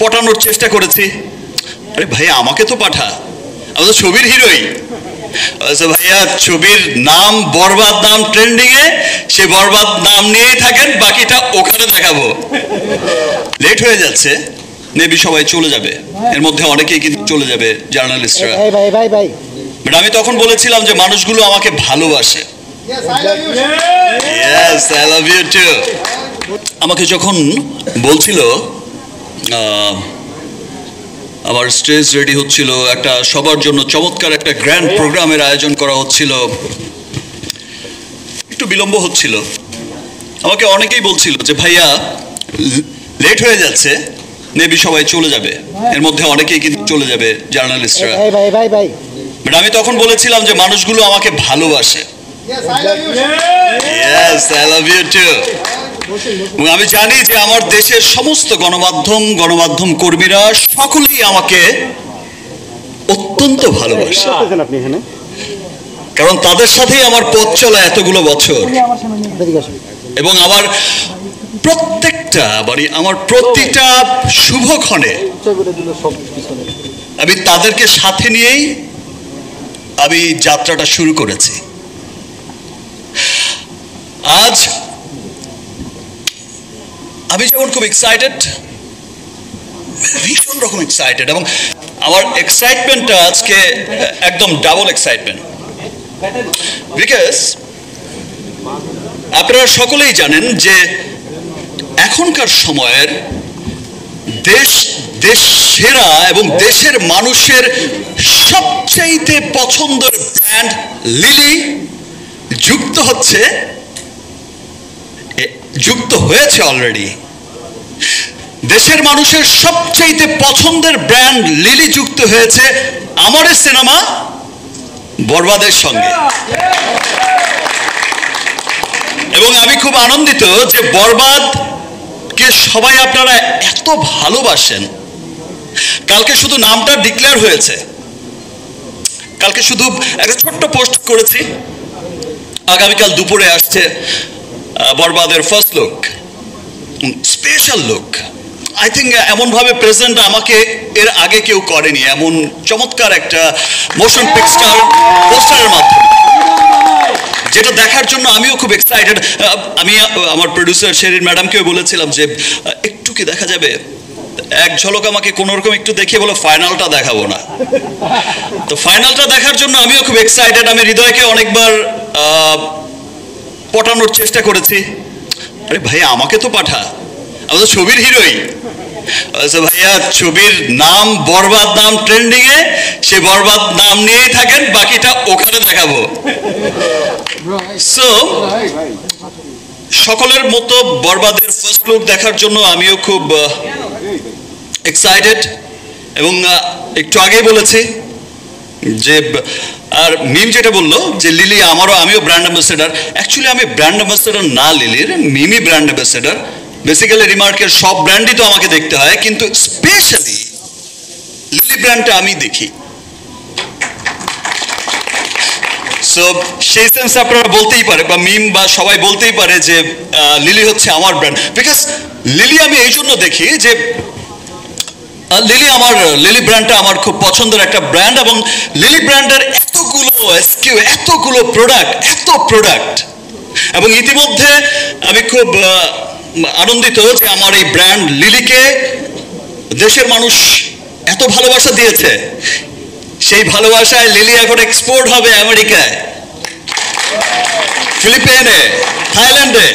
পটানোর চেষ্টা করেছি। আরে ভাইয়া আমাকে তো পাঠা, আমি তো ছবির হিরোই। ভাইয়া ছবির নাম বরবাদ, নাম ট্রেন্ডিং এ, সে বরবাদ নাম নিয়েই থাকেন, বাকিটা ওখানে দেখাবো। লেট হয়ে যাচ্ছে, মেবি সবাই চলে যাবে, এর মধ্যে অনেকেই কিন্তু চলে যাবে, জার্নালিস্টরা। বাট আমি তখন বলেছিলাম যে মানুষগুলো আমাকে ভালোবাসে। Yes, I love you too. আমাকে যখন বলছিল আমার স্টেজ রেডি হচ্ছিল, একটা সবার জন্য চমৎকার একটা গ্র্যান্ড প্রোগ্রামের আয়োজন করা হচ্ছিল, একটু বিলম্ব হচ্ছিল, আমাকে অনেকেই বলছিল যে ভাইয়া লেট হয়ে যাচ্ছে, মেবি সবাই চলে যাবে, এর মধ্যে অনেকেই কিন্তু চলে যাবে, জার্নালিস্টরা। বাট আমি তখন বলেছিলাম যে মানুষগুলো আমাকে ভালোবাসে। Yes, I love you too. এবং আমি জানি যে আমার দেশের সমস্ত গণমাধ্যম কর্মীরা সকলেই আমাকে অত্যন্ত ভালোবাসে, কারণ তাদের সাথেই আমার পথ চলা এতগুলো বছর, এবং আমার প্রতিটা শুভক্ষণে আমি তাদেরকে সাথে নিয়েই আমি যাত্রাটা শুরু করেছি। আজ আমি যেমন খুব এক্সাইটেড, ভীষণ রকম এক্সাইটেড, এবং আমার এক্সাইটমেন্টটা আজকে একদম ডাবল এক্সাইটমেন্ট, বিকজ আপনারা সকলেই জানেন যে এখনকার সময়ের দেশ সেরা এবং দেশের মানুষের সবচাইতে পছন্দের ব্র্যান্ড লিলি যুক্ত হয়েছে অলরেডি। দেশের মানুষের সবচাইতে পছন্দের ব্র্যান্ড লিলি যুক্ত হয়েছে আমার সিনেমা বরবাদের সঙ্গে, এবং আমি খুব আনন্দিত যে বরবাদকে সবাই আপনারা এত ভালোবাসেন। কালকে শুধু নামটা ডিক্লেয়ার হয়েছে, কালকে শুধু একটা ছোট্ট পোস্ট করেছি, আগামীকাল দুপুরে আসছে বরবাদের first look, special look. I think এমনভাবে প্রেজেন্ট আমাকে এর আগে কেউ করেনি, এমন চমৎকার একটা মোশন পিকচার পোস্টারের মাধ্যমে, যেটা দেখার জন্য আমিও খুব এক্সাইটেড। আমি আমার প্রডিউসার শেরিন ম্যাডামকেও বলেছিলাম যে একটু কি দেখা যাবে, এক ঝলক আমাকে কোনোরকম একটু দেখিয়ে বলো, ফাইনালটা দেখাবো না। তো ফাইনালটা দেখার জন্য আমিও খুব এক্সাইটেড। আমি হৃদয়কে অনেকবার পটানোর চেষ্টা করেছি। আরে ভাইয়া আমাকে তো পাঠা, আমি তো ছবির হিরোই। ভাইয়া ছবির নাম বরবাদ, নাম ট্রেন্ডিং এ, সে বরবাদ নাম নিয়েই থাকেন, বাকিটা ওখানে দেখাবো। সো সকলের মতো বরবাদের ফার্স্ট লুক দেখার জন্য আমিও খুব এক্সাইটেড, এবং একটু আগেই বলেছি যে, আর মিম যেটা বললো যে লিলি আমিও ব্র্যান্ড অ্যাম্বাসেডার। অ্যাকচুয়ালি আমি ব্র্যান্ড অ্যাম্বাসেডার না লিলির, মিমি ব্র্যান্ড অ্যাম্বাসেডার। বেসিক্যালি রিমার্কের সব ব্র্যান্ডই তো আমাকে দেখতে হয়, কিন্তু স্পেশালি লিলি ব্র্যান্ডটা আমি দেখি। সো সেই সেন্স আপনারা বলতেই পারে, বা মিম বা সবাই বলতেই পারে যে লিলি হচ্ছে আমার ব্র্যান্ড, বিকজ লিলি আমি এই জন্য দেখি যে লিলি ব্র্যান্ডটা আমার খুব পছন্দের একটা ব্র্যান্ড, এবং লিলি ব্র্যান্ডের এতগুলো এসকিউ, এতগুলো প্রোডাক্ট, এবং ইতিমধ্যে আমি খুব আনন্দিত যে আমার এই ব্র্যান্ড লিলিকে দেশের মানুষ এত ভালোবাসা দিয়েছে। সেই ভালোবাসায় লিলি এখন এক্সপোর্ট হবে আমেরিকায়, ফিলিপাইনে, থাইল্যান্ডে,